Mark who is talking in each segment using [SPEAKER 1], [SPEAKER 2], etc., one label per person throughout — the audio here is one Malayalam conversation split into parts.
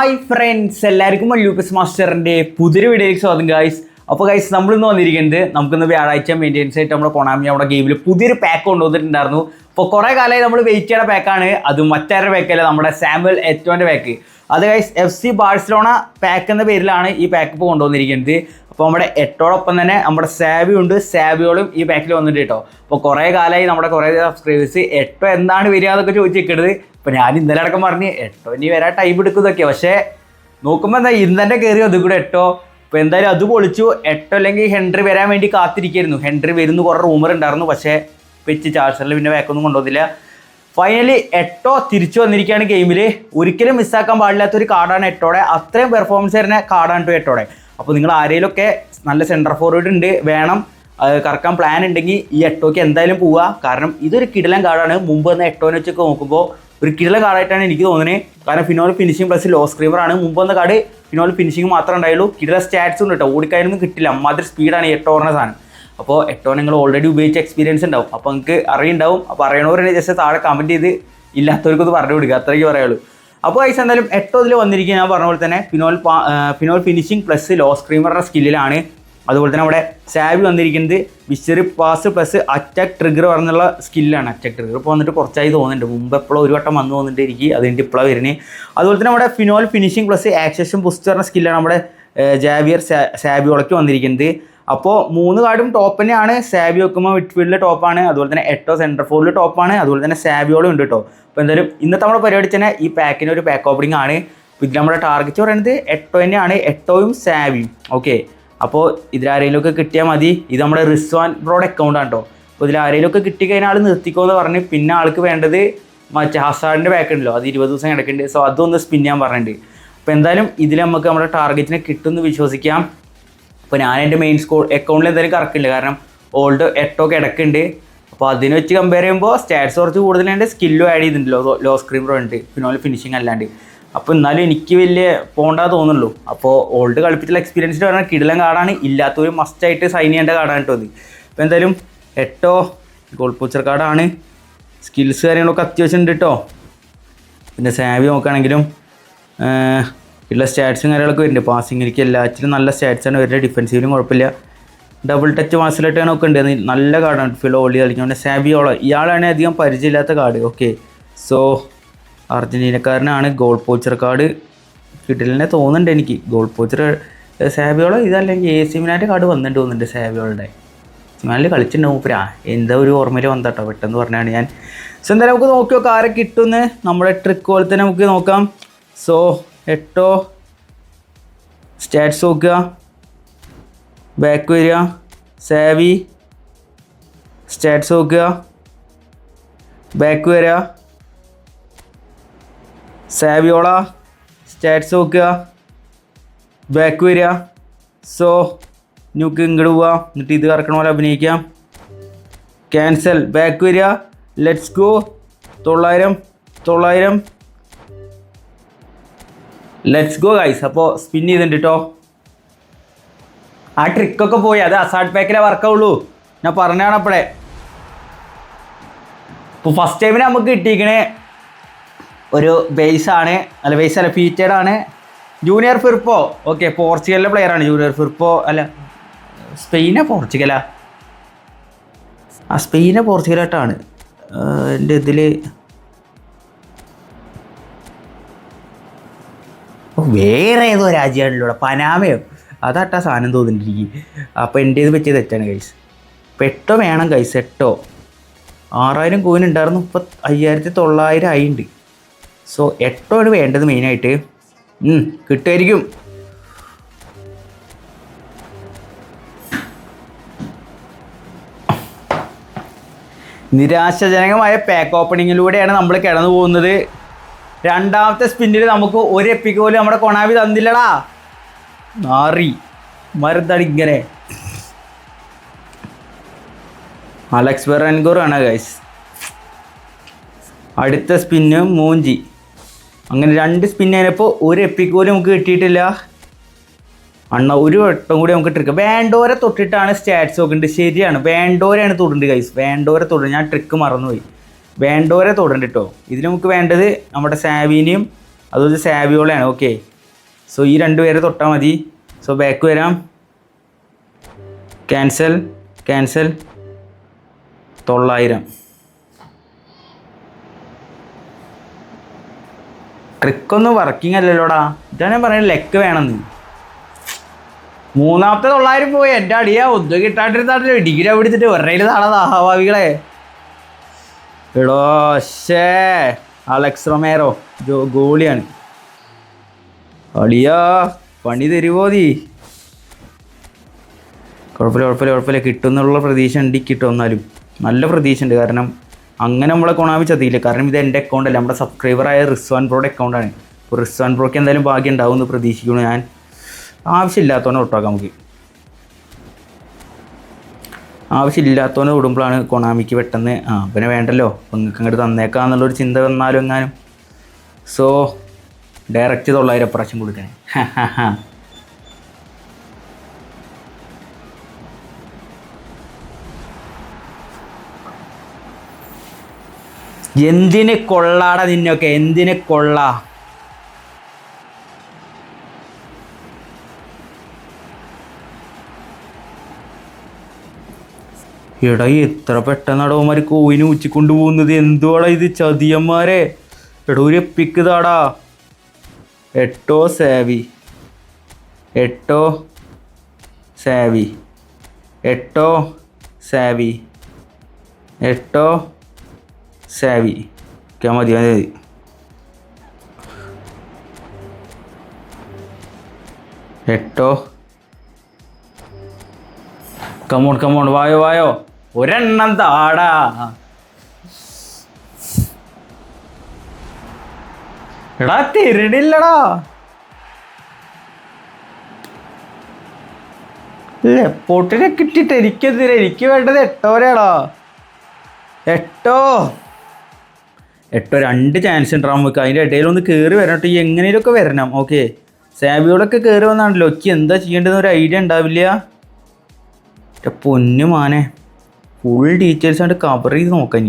[SPEAKER 1] ഹായ് ഫ്രണ്ട്സ്, എല്ലാവർക്കും ലൂക്കസ് മാസ്റ്ററിൻ്റെ പുതിയൊരു വീഡിയോയിലേക്ക് സ്വാഗതം ഗൈസ്. അപ്പോൾ ഗൈസ് നമ്മളിന്ന് വന്നിരിക്കുന്നത് നമുക്കിന്ന് വ്യാഴാഴ്ച മെയിൻ്റെനൻസ് ആയിട്ട് നമ്മുടെ കൊണാമി നമ്മുടെ ഗെയിമിൽ പുതിയൊരു പാക്ക് കൊണ്ടുവന്നിട്ടുണ്ടായിരുന്നു. അപ്പോൾ കുറേ കാലമായി നമ്മൾ വെയിറ്റ് ചെയ്യുന്ന പാക്കാണ്. അത് മറ്റാരുടെ പാക്കല്ല, നമ്മുടെ സാമുവൽ എറ്റോൻ്റെ പാക്ക്. അത് ഗൈസ് FC ബാഴ്സലോണ പാക്ക് എന്ന പേരിലാണ് ഈ പാക്ക് ഇപ്പോൾ കൊണ്ടുവന്നിരിക്കുന്നത്. അപ്പോൾ നമ്മുടെ എട്ടോടൊപ്പം തന്നെ നമ്മുടെ സാബി ഉണ്ട്, സാബിയോളും ഈ പാക്കിൽ വന്നിട്ട് കേട്ടോ. അപ്പോൾ കുറേ കാലമായി നമ്മുടെ കുറേ സബ്സ്ക്രൈബേഴ്സ് എട്ടോ എന്താണ് വരിക എന്നൊക്കെ ചോദിച്ചിരിക്കുന്നത്. അപ്പോൾ ഞാൻ ഇന്നലെ അടക്കം പറഞ്ഞ് എട്ടോ ഇനി വരാൻ ടൈം എടുക്കുന്നതൊക്കെ, പക്ഷേ നോക്കുമ്പോൾ എന്താ ഇന്നെ കയറി അത് കൂടെ എട്ടോ. അപ്പോൾ എന്തായാലും അത് പൊളിച്ചു. എട്ടോ അല്ലെങ്കിൽ ഹെൻറി വരാൻ വേണ്ടി കാത്തിരിക്കായിരുന്നു. ഹെൻറി വരുന്നു കുറേ റൂമർ ഉണ്ടായിരുന്നു, പക്ഷേ വെച്ച് ചാർജറിൽ പിന്നെ ബാക്കൊന്നും കൊണ്ടുവന്നില്ല. ഫൈനലി എട്ടോ തിരിച്ചു വന്നിരിക്കുകയാണ് ഗെയിമിൽ. ഒരിക്കലും മിസ്സാക്കാൻ പാടില്ലാത്തൊരു കാർഡാണ് എട്ടോടെ. അത്രയും പെർഫോമൻസ് വരുന്ന കാർഡാണ് കേട്ടോ എട്ടോടെ. അപ്പോൾ നിങ്ങൾ ആരെങ്കിലുമൊക്കെ നല്ല സെൻറ്റർ ഫോർവേഡ് ഉണ്ട്, വേണം കറക്കാൻ പ്ലാൻ ഉണ്ടെങ്കിൽ ഈ എട്ടോക്ക് എന്തായാലും പോവുക. കാരണം ഇതൊരു കിടിലൻ കാർഡാണ്. മുമ്പ് വന്ന എട്ടോനെ വെച്ചൊക്കെ നോക്കുമ്പോൾ ഒരു കിടിലൻ കാർഡായിട്ടാണ് എനിക്ക് തോന്നുന്നത്. കാരണം ഫിനോൾ ഫിനിഷിംഗ് പ്ലസ് ലോ സ്ക്രീമറാണ്. മുമ്പ് വന്ന കാർഡ് ഫിനോൾ ഫിനിഷിംഗ് മാത്രമേ ഉണ്ടായുള്ളൂ. കിടിലൻ സ്റ്റാറ്റ്സും ഉണ്ട് കേട്ടോ. ഓടിക്കാനൊന്നും കിട്ടില്ല, അമ്മാതിരി സ്പീഡാണ് ഈ എട്ടോ പറഞ്ഞ സാധനം. അപ്പോൾ എട്ടോ നിങ്ങൾ ഓൾറെഡി ഉപയോഗിച്ച എക്സ്പീരിയൻസ് ഉണ്ടാവും, അപ്പോൾ നിങ്ങൾക്ക് അറിയുണ്ടാവും. അപ്പോൾ അറിയണവരെ ജസ്റ്റ് താഴെ കമൻറ്റ് ചെയ്ത് ഇല്ലാത്തവർക്കൊന്ന് പറഞ്ഞു കൊടുക്കുക, അത്രയ്ക്ക് പറയുള്ളൂ. അപ്പോൾ ഐസ് എന്തായാലും എട്ടോ ഇതിൽ വന്നിരിക്കുക. ഞാൻ പറഞ്ഞ പോലെ തന്നെ ഫിനോൾ ഫിനിഷിംഗ് പ്ലസ് ലോ സ്ക്രീമറുടെ സ്കില്ലിലാണ്. അതുപോലെ തന്നെ അവിടെ സാബി വന്നിരിക്കുന്നത് വിസ്റ്ററി പാസ് പ്ലസ് അറ്റാക്ക് ട്രിഗർ പറഞ്ഞുള്ള സ്കില്ലാണ്. അറ്റാക്ക് ട്രിഗർ ഇപ്പോൾ വന്നിട്ട് കുറച്ചായി തോന്നുന്നുണ്ട്. മുമ്പ് എപ്പോഴും ഒരു വട്ടം വന്നു തോന്നിട്ട് എനിക്ക് അതിൻ്റെ ഇപ്പോഴാണ് വരുന്നത്. അതുപോലെ തന്നെ നമ്മുടെ ഫിനോൾ ഫിനിഷിംഗ് പ്ലസ് ആക്സേഷൻ ബൂസ്റ്റ് പറഞ്ഞ സ്കില്ലാണ് നമ്മുടെ ജാവിയർ സാബിയോളയ്ക്ക് വന്നിരിക്കുന്നത്. അപ്പോൾ 3 കാർഡും ടോപ്പ് തന്നെയാണ്. സാബി വെക്കുമ്പോൾ മിഡ്ഫീൽഡിൽ ടോപ്പാണ്. അതുപോലെ തന്നെ എട്ടോ സെൻറ്റർ ഫോർഡിൽ ടോപ്പാണ്. അതുപോലെ തന്നെ സാബിയോളും ഉണ്ട് കേട്ടോ. അപ്പോൾ എന്തായാലും ഇന്നത്തെ നമ്മുടെ പരിപാടി തന്നെ ഈ പാക്കിന് ഒരു പാക്ക് ഓപ്പണിംഗ് ആണ്. അപ്പോൾ ഇതിൽ നമ്മുടെ ടാർഗറ്റ് പറയുന്നത് എട്ടോ തന്നെയാണ്, എട്ടോയും സാബിയും. ഓക്കെ, അപ്പോൾ ഇതിലാരെങ്കിലുമൊക്കെ കിട്ടിയാൽ മതി. ഇത് നമ്മുടെ റിസ്വാൻ ബ്രോഡ് അക്കൗണ്ടാണ് കേട്ടോ. അപ്പോൾ ഇതിലാരെങ്കിലുമൊക്കെ കിട്ടിക്കഴിഞ്ഞാൽ ആൾ നിർത്തിക്കോ എന്ന് പറഞ്ഞ് പിന്നെ ആൾക്ക് വേണ്ടത് മറ്റേ ഹസാഡിൻ്റെ പാക്ക് ഉണ്ടല്ലോ, അത് 20 ദിവസം കിടക്കുന്നുണ്ട്. സോ അതൊന്ന് സ്പിൻ ചെയ്യാൻ പറഞ്ഞിട്ടുണ്ട്. അപ്പോൾ എന്തായാലും ഇതിൽ നമുക്ക് നമ്മുടെ ടാർഗറ്റിനെ കിട്ടുമെന്ന് വിശ്വസിക്കാം. അപ്പോൾ ഞാൻ എൻ്റെ മെയിൻ അക്കൗണ്ടിൽ എന്തായാലും കറക്കില്ല, കാരണം ഓൾഡ് എട്ടോ കിടക്കുന്നുണ്ട്. അപ്പോൾ അതിനെ വെച്ച് കമ്പയർ ചെയ്യുമ്പോൾ സ്റ്റാറ്റ്സ് കുറച്ച് കൂടുതലുണ്ട്, സ്കില്ലും ആഡ് ചെയ്തിട്ടുണ്ടല്ലോ, ലോ സ്ക്രീൻ പ്രോ ഉണ്ട്, പിന്നെ ഫിനിഷിങ് അല്ലാണ്ട്. അപ്പോൾ എന്നാലും എനിക്ക് വലിയ പോണ്ടാ തോന്നുള്ളൂ. അപ്പോൾ ഓൾഡ് കളിപ്പിച്ചുള്ള എക്സ്പീരിയൻസിൽ പറഞ്ഞാൽ കിടിലൻ കാർഡാണ്. ഇല്ലാത്തൊരു മസ്റ്റായിട്ട് സൈൻ ചെയ്യേണ്ട കാർഡാണ് കേട്ടോ ഇത്. അപ്പോൾ എന്തായാലും എട്ടോ ഗോൾ പോച്ചർ കാർഡാണ്. സ്കിൽസ് കാര്യങ്ങളൊക്കെ അത്യാവശ്യം ഉണ്ട് കേട്ടോ. പിന്നെ സാബി നോക്കുകയാണെങ്കിലും ഉള്ള സ്റ്റാറ്റ്സും കാര്യങ്ങളൊക്കെ വരുന്നുണ്ട്. പാസിങ് എനിക്ക് എല്ലാറ്റിലും നല്ല സ്റ്റാറ്റ്സാണ് വരുന്നത്. ഡിഫൻസീവിലും കുഴപ്പമില്ല. ഡബിൾ ടച്ച് മാസിലായിട്ടാണ് ഒക്കെ ഉണ്ട്. നല്ല കാർഡാണ് ഫിലോ ഓളി കളിക്കുന്നത്. സാബിയോളോ ഇയാളാണ് അധികം പരിചയമില്ലാത്ത കാർഡ്. ഓക്കെ, സോ അർജൻറ്റീനക്കാരനാണ്. ഗോൾ പോച്ചർ കാർഡ് കിട്ടില്ലെന്നെ തോന്നുന്നുണ്ട് എനിക്ക്. ഗോൾ പോച്ചർ സാബിയോളോ ഇതല്ലെങ്കിൽ AC മിലാൻ്റെ കാർഡ് വന്നിട്ട് തോന്നുന്നുണ്ട്. സാബിയോളുടെ സിമാനിൽ കളിച്ചിട്ടുണ്ടാവും ഇപ്പം. എന്താ ഒരു ഓർമ്മയിൽ വന്നിട്ടോ പെട്ടെന്ന് പറഞ്ഞാണ് ഞാൻ. സോ എന്തായാലും നമുക്ക് നോക്കി നോക്കാം ആരെ കിട്ടുമെന്ന്. നമ്മുടെ ട്രിക്ക് പോലെ തന്നെ നമുക്ക് നോക്കാം. സോ എട്ടോ സ്റ്റാറ്റ്സ് നോക്കുക, ബാക്ക് വരിക, സാവി സ്റ്റാറ്റ്സ് നോക്കുക, ബാക്ക് വരിക, സാവിയോള സ്റ്റാറ്റ്സ് നോക്കുക, ബാക്ക് വരിക. സോ നമുക്ക് ഇങ്ങോട്ട് പോവാം, എന്നിട്ട് ഇത് കറക്കണ പോലെ അഭിനയിക്കാം. ക്യാൻസൽ, ബാക്ക് വരിക, let's go. 900 let's go guys. അപ്പോൾ സ്പിൻ ചെയ്തിട്ടുണ്ട് കേട്ടോ. ആ ട്രിക്കൊക്കെ പോയി, അത് അസാഡ് പാക്കിലെ വർക്കാവുള്ളൂ, ഞാൻ പറഞ്ഞാണ് അപ്പോഴേ. ഇപ്പോൾ ഫസ്റ്റ് ടൈമിന് നമുക്ക് കിട്ടിയിരിക്കണേ ഒരു ബേസാണ്, അല്ല ബേസ് അല്ല ഫീറ്റേഡ് ആണ്, ജൂനിയർ ഫിർപ്പോ. ഓക്കെ, പോർച്ചുഗലിലെ പ്ലെയറാണ് ജൂനിയർ ഫിർപ്പോ. അല്ല സ്പെയിനാ പോർച്ചുഗലാ? ആ സ്പെയിനാ പോർച്ചുഗലായിട്ടാണ് എൻ്റെ ഇതിൽ. വേറെ ഏതോ രാജ്യമാണല്ലോ, പനാമയോ അതാട്ടാ സാധനം തോന്നിട്ടിരിക്കും. അപ്പോൾ എൻ്റെ ഇത് പറ്റിയ തെറ്റാണ് ഗൈസ്. ഇപ്പോൾ എട്ടോ വേണം ഗൈസ്. എട്ടോ 6000 കോയിൻ ഉണ്ടായിരുന്നു, ഇപ്പോൾ 5900 ആയിട്ടുണ്ട്. സോ എട്ടോ ആണ് വേണ്ടത് മെയിനായിട്ട്. കിട്ടുമായിരിക്കും. നിരാശാജനകമായ പാക്ക് ഓപ്പണിങ്ങിലൂടെയാണ് നമ്മൾ കിടന്നു പോകുന്നത്. രണ്ടാമത്തെ സ്പിന്നിൽ നമുക്ക് ഒരു എപ്പിക്ക് പോലും നമ്മുടെ കൊണാമി തന്നില്ലടാ. നാറി മരുന്നാണ് ഇങ്ങനെ. അലക്സ് ബെറൻഗോർ ആണ് ഗൈസ്. അടുത്ത സ്പിന്ന് മൂഞ്ചി. അങ്ങനെ 2 സ്പിന്ന് ആയപ്പോൾ ഒരു എപ്പിക്ക് പോലും നമുക്ക് കിട്ടിയിട്ടില്ല. അണ്ണ ഒരു വട്ടം കൂടി നമുക്ക് ട്രിക്ക്. വേണ്ടോരെ തൊട്ടിട്ടാണ് സ്റ്റാറ്റ്സ് നോക്കേണ്ടത്. ശരിയാണ്, വേണ്ടോരെയാണ് തൊടേണ്ടത് ഗൈസ്. വേണ്ടോരെ തൊടുന്നത്, ഞാൻ ട്രിക്ക് മറന്നുപോയി. വേണ്ടോരെ തൊടണ്ട കേട്ടോ. ഇതിൽ നമുക്ക് വേണ്ടത് നമ്മുടെ സാവിനെയും അതുപോലെ സാവിയോളയാണ്. ഓക്കെ, സോ ഈ 2 പേരെ തൊട്ടാൽ മതി. സോ ബാക്ക് വരാം. ക്യാൻസൽ 900. ട്രിക്കൊന്നും വർക്കിംഗ് അല്ലല്ലോടാ. ഇതാണ് ഞാൻ പറയുന്നത്, ലെക്ക് വേണമെന്ന്. 3ാമത്തെ 900 പോയി. എൻ്റെ അടിയാ ഒന്നും കിട്ടാണ്ടിരുന്നാട്ടില്ല. ഡിഗ്രി പിടിച്ചിട്ട് വെറൈൽ താണത് അഹവാവികളെ. എടോ ശേ, അലക്സ് റൊമേറോ ഗോളിയാണ്. അളിയാ പണി തരുമോ നീ? കുഴപ്പമില്ല കിട്ടുമെന്നുള്ള പ്രതീക്ഷ ഉണ്ട്. കിട്ടും, എന്നാലും നല്ല പ്രതീക്ഷ ഉണ്ട്. കാരണം അങ്ങനെ നമ്മളെ കൊണാമി ചതിയില്ല. കാരണം ഇത് എൻ്റെ അക്കൗണ്ടല്ല, നമ്മുടെ സബ്സ്ക്രൈബറായ റിസ്വാൻ ബ്രോയുടെ അക്കൗണ്ടാണ്. അപ്പോൾ റിസ്വാൻ ബ്രോയ്ക്ക് എന്തായാലും ഭാഗ്യം ഉണ്ടാവും എന്ന് പ്രതീക്ഷിക്കുന്നു ഞാൻ. ആവശ്യമില്ലാത്തവനെ തൊട്ടാക്കാം നമുക്ക്. ആവശ്യമില്ലാത്തവനെ വിടുമ്പോഴാണ് കൊണാമിക്ക് പെട്ടെന്ന് പിന്നെ വേണ്ടല്ലോ, അപ്പം നിങ്ങൾക്ക് അങ്ങോട്ട് തന്നേക്കാം എന്നുള്ളൊരു ചിന്ത വന്നാലും എങ്ങാനും. സോ ഡയറക്റ്റ് 900 പ്രാവശ്യം കൊടുക്കണേ. എന്തിന് കൊള്ളാടാ നിന്നൊക്കെ, എന്തിന് കൊള്ള? എടാ എത്ര പെട്ടെന്നാടോ അവന്മാർ കോയിന് ഊച്ചിക്കൊണ്ട് പോകുന്നത്. എന്തുവാടാ ഇത്, ചതിയന്മാരെ. എടാ ഒരു എപ്പിക്ക് താടാ. 8 സേവി 8 സേവി 8 സേവി 8 സേവി. മതി. എട്ടോ കമോൺ വായോ ഒരെണ്ണം താടാ. എടാ തരണില്ലടാ. ലെപ്പോട്ടിനെ കിട്ടിയിട്ട് എനിക്കെതിരെ. എനിക്ക് വേണ്ടത് 8 വരെയാടാ. 8 2 ചാൻസ് ഉണ്ടാവും നമുക്ക്. അതിൻ്റെ ഇടയിലൊന്ന് കയറി വരണം കേട്ടോ. എങ്ങനെയൊക്കെ വരണം. ഓക്കെ, സാബിയോടൊക്കെ കയറി വന്നാണല്ലോ. എനിക്ക് എന്താ ചെയ്യേണ്ടതെന്ന് ഒരു ഐഡിയ ഉണ്ടാവില്ല. പൊന്നു മാനെ, ഫുൾ ഡീറ്റെയിൽസ് ആയിട്ട് കവർ ചെയ്ത് നോക്കാൻ.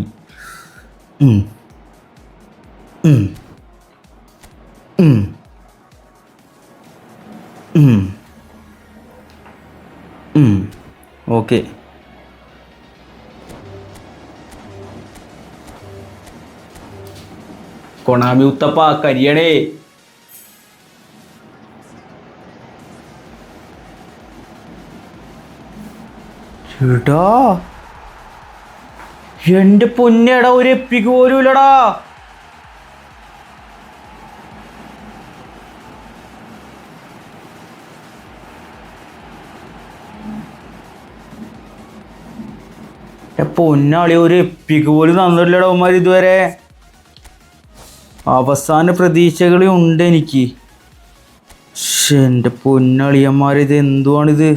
[SPEAKER 1] ഓക്കെ, കൊണാമി ഉത്തപ്പ കരിയണേ. ചേട്ടാ എൻ്റെ പൊന്നേടാ, ഒരു എപ്പിക്ക് പോലും ഇല്ലടാ. പൊന്നാളി, ഒരു എപ്പിക്ക് പോലും തന്നില്ലടാ അവന്മാർ ഇതുവരെ. അവസാന പ്രതീക്ഷകളെ ഉണ്ട് എനിക്ക്. എൻ്റെ പൊന്നളിയന്മാർ, ഇത് എന്തുവാണിത്?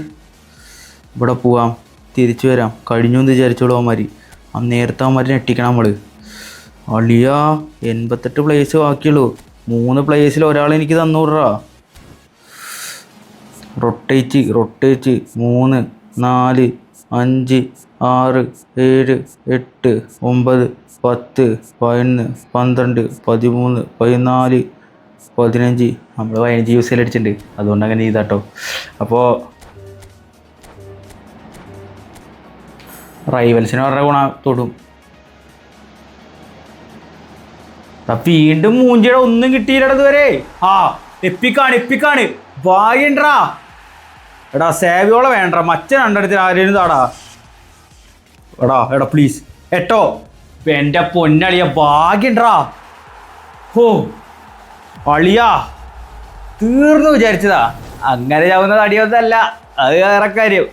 [SPEAKER 1] ഇവിടെ പോവാം, തിരിച്ചു വരാം, കഴിഞ്ഞു എന്ന് വിചാരിച്ചോളൂ അവന്മാർ. നേരത്തെ അവന്മാരെ ഞെട്ടിക്കണം നമ്മൾ. അളിയാ 88 പ്ലേസ് ബാക്കിയുള്ളൂ. 3 പ്ലേസിൽ ഒരാൾ എനിക്ക് തന്നൂറാ. റൊട്ടേറ്റ് 3 4 5 6 7 8 9 10 11 12 13 14 15. നമ്മൾ 15 യൂസ് അടിച്ചിട്ടുണ്ട്, അതുകൊണ്ട് അങ്ങനെ ചെയ്താട്ടോ. അപ്പോൾ റൈവൽസിന് പറഞ്ഞ ഗുണം തൊടും. വീണ്ടും മൂഞ്ചിയുടെ ഒന്നും കിട്ടിയില്ലട ഇതുവരെ. എപ്പിക്കാണ് വായണ്ടാ. എടാ സേവിയോളെ വേണ്ട, മച്ച രണ്ടിടത്തിൽ ആരെയും താടാ. എടാ പ്ലീസ് 8. എൻ്റെ പൊന്നളിയ ഭാഗ്യണ്ടാ. ഹോ അളിയാ, തീർന്നു വിചാരിച്ചതാ. അങ്ങനെ ചാവുന്നത് അടിയൊന്നല്ല, അത് വേറെ കാര്യം.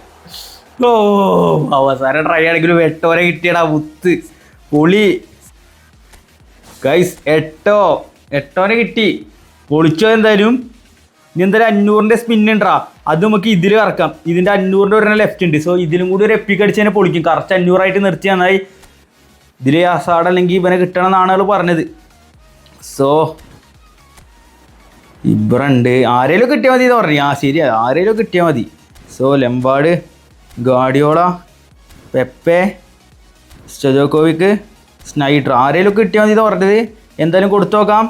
[SPEAKER 1] അവസാനം ട്രൈ ആണെങ്കിലും 8 വരെ കിട്ടിയടാ മുത്ത്. പൊളി ഗൈസ്. 8 കിട്ടി. പൊളിച്ചോ എന്തായാലും. ഇനി എന്തായാലും 500ൻ്റെ സ്പിന്നുണ്ടാ, അത് നമുക്ക് ഇതിൽ കറക്കാം. ഇതിൻ്റെ 500ൻ്റെ ഒരെണ്ണം ലെഫ്റ്റ് ഉണ്ട്. സോ ഇതിലും കൂടി ഒരു എപ്പിക്ക് അടിച്ച് തന്നെ പൊളിക്കും. കറക്റ്റ് 500 നിർത്തി നന്നായി. ഇതിൽ അസാഡ് അല്ലെങ്കിൽ ഇവനെ കിട്ടണം എന്നാണ് ആൾ പറഞ്ഞത്. സോ ഇബ്രണ്ട് ആരേലും കിട്ടിയാൽ മതി എന്ന് പറഞ്ഞു. ശരിയാ, ആരേലും കിട്ടിയാൽ മതി. സോ ലെമ്പാർഡ്, ഗാർഡിയോള, പെപ്പെ, സ്റ്റോജോക്കോവിക്, സ്നൈഡർ ആരേലും കിട്ടിയാൽ മതി എന്ന് പറഞ്ഞത്. എന്തായാലും കൊടുത്തു നോക്കാം.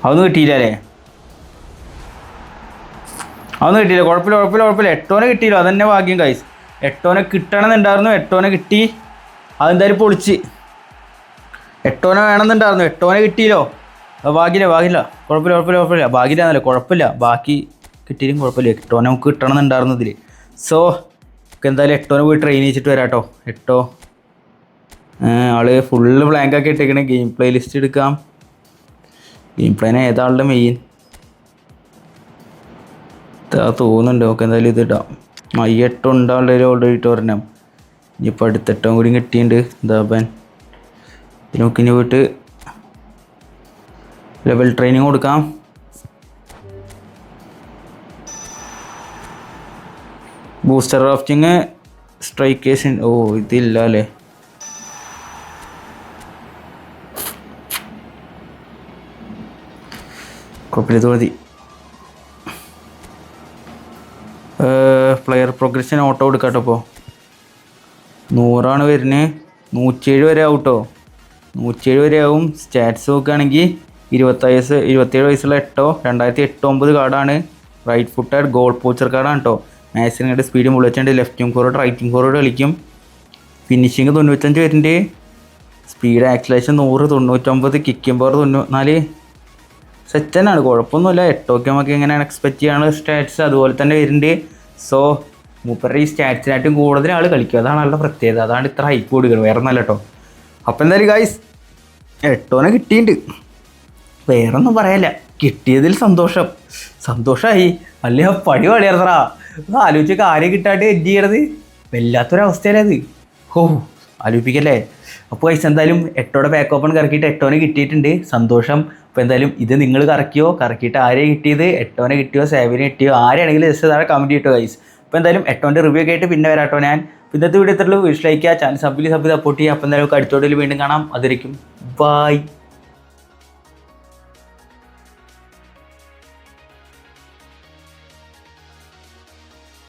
[SPEAKER 1] അതൊന്നും കിട്ടിയില്ല അല്ലേ? അതൊന്നും കിട്ടിയില്ല. കുഴപ്പമില്ല. എട്ടോനെ കിട്ടിയില്ല, അതന്നെ ഭാഗ്യം ഗൈസ്. എട്ടോനെ കിട്ടണമെന്നുണ്ടായിരുന്നു, എട്ടോനെ കിട്ടി. അതെന്തായാലും പൊളിച്ച്. എട്ടോനെ വേണമെന്നുണ്ടായിരുന്നു, എട്ടോനെ കിട്ടിയില്ലോ. ഭാഗ്യമില്ല. കുഴപ്പമില്ല. ഭാഗ്യമില്ല, കുഴപ്പമില്ല. ബാക്കി കിട്ടിയാലും കുഴപ്പമില്ല. എട്ടോനെ നമുക്ക് കിട്ടണമെന്നുണ്ടായിരുന്നു ഇതിൽ. സോ എന്തായാലും എട്ടോനെ പോയി ട്രെയിൻ ചെയ്യിച്ചിട്ട് വരാം കേട്ടോ. എട്ടോ ആള് ഫുള്ള് ബ്ലാങ്കാക്കി ഇട്ടേക്കണേ. ഗെയിം പ്ലേ ലിസ്റ്റ് എടുക്കാം. ഗെയിം പ്ലേനെ ഏതാളുടെ മെയിൻ തോന്നുന്നുണ്ട്. ഓക്കെ, എന്തായാലും ഇത് ഇടാം. ഈ 8 ഉണ്ടാളുടെ ഓൾറെഡി ഒരെണ്ണം. ഇനിയിപ്പോൾ അടുത്ത 8 കൂടി കിട്ടിയിട്ടുണ്ട്. എന്താ നമുക്ക് ഇനി പോയിട്ട് ലെവൽ ട്രെയിനിങ് കൊടുക്കാം. Booster rafting, strikers. ഓ ഇതില്ല അല്ലേ? കുഴപ്പമില്ല, ഇത് മതി. പ്ലെയർ പ്രോഗ്രഷൻ ഓട്ടോ കൊടുക്കാം കേട്ടോ. ഇപ്പോൾ 100 വരുന്നത്. 107 വരെ ആവും കേട്ടോ. 107 വരെ ആവും. സ്റ്റാറ്റ്സ് നോക്കുകയാണെങ്കിൽ 27 വയസ്സുള്ള 8 2008-9 കാർഡാണ്. റൈറ്റ് ഫുട്ടർ ഗോൾ പോച്ചർ കാർഡാണ് കേട്ടോ. മാക്സിമം സ്പീഡ് മുളച്ചുണ്ട്. ലെഫ്റ്റിംഗ് ഫോർവേഡ് റൈറ്റിംഗ് ഫോർവേഡ് കളിക്കും. ഫിനിഷിങ് 95 വരുന്നുണ്ട്. Speed acceleration 100, 99, kicking power 94. Set തന്നെയാണ്, കുഴപ്പമൊന്നുമില്ല. 8 നമുക്ക് എങ്ങനെയാണ് എക്സ്പെക്റ്റ് ചെയ്യാനുള്ള സ്റ്റാറ്റ്സ് അതുപോലെ തന്നെ വരുന്നുണ്ട്. സോ മൂപ്പരുടെ ഈ സ്റ്റാറ്റ്സിനായിട്ടും കൂടുതൽ ആൾ കളിക്കും. അതാണ് ആളുടെ പ്രത്യേകത. അതാണ് ഇത്ര ഹൈപ്പ് കൊടുക്കുന്നത്, വേറെ ഒന്നല്ല കേട്ടോ. അപ്പോൾ എന്തായാലും ഗൈസ് 8 കിട്ടിയിട്ടുണ്ട്. വേറൊന്നും പറയാനില്ല, കിട്ടിയതിൽ സന്തോഷമായി. അല്ലേ പടി പടിയാർന്നറാ. ആലോചിച്ച് കാര്യം കിട്ടാണ്ട് എൻജ് ചെയ്യണത് വല്ലാത്തൊരവസ്ഥയല്ലേ അത്. ആലോചിപ്പിക്കല്ലേ. അപ്പോൾ ഗൈസ് എന്തായാലും 8 ബാക്ക് ഓപ്പൺ കറക്കിയിട്ട് 8 കിട്ടിയിട്ടുണ്ട്. സന്തോഷം. അപ്പോൾ എന്തായാലും ഇത് നിങ്ങൾ കറക്കിയിട്ട് ആരെയാണ് കിട്ടിയത്? 8 കിട്ടിയോ, 7 കിട്ടിയോ, ആരെയാണെങ്കിലും ജസ്റ്റ് താഴെ കമൻറ്റ് ചെയ്തിട്ടോ ഗൈസ്. അപ്പോൾ എന്തായാലും 8 റിവ്യൂ ഒക്കെ ആയിട്ട് പിന്നെ വരാട്ടോ ഞാൻ. ഇന്നത്തെ വീഡിയോ ഇത്രയുള്ളൂ. വിഷ് ലൈക്ക് ചെയ്യുക, ചാനൽ സപ്പോർട്ട് ചെയ്യുക. അപ്പോൾ എന്തായാലും അടുത്തോട്ടിൽ വീണ്ടും കാണാം. അതിരിക്കും ബൈ.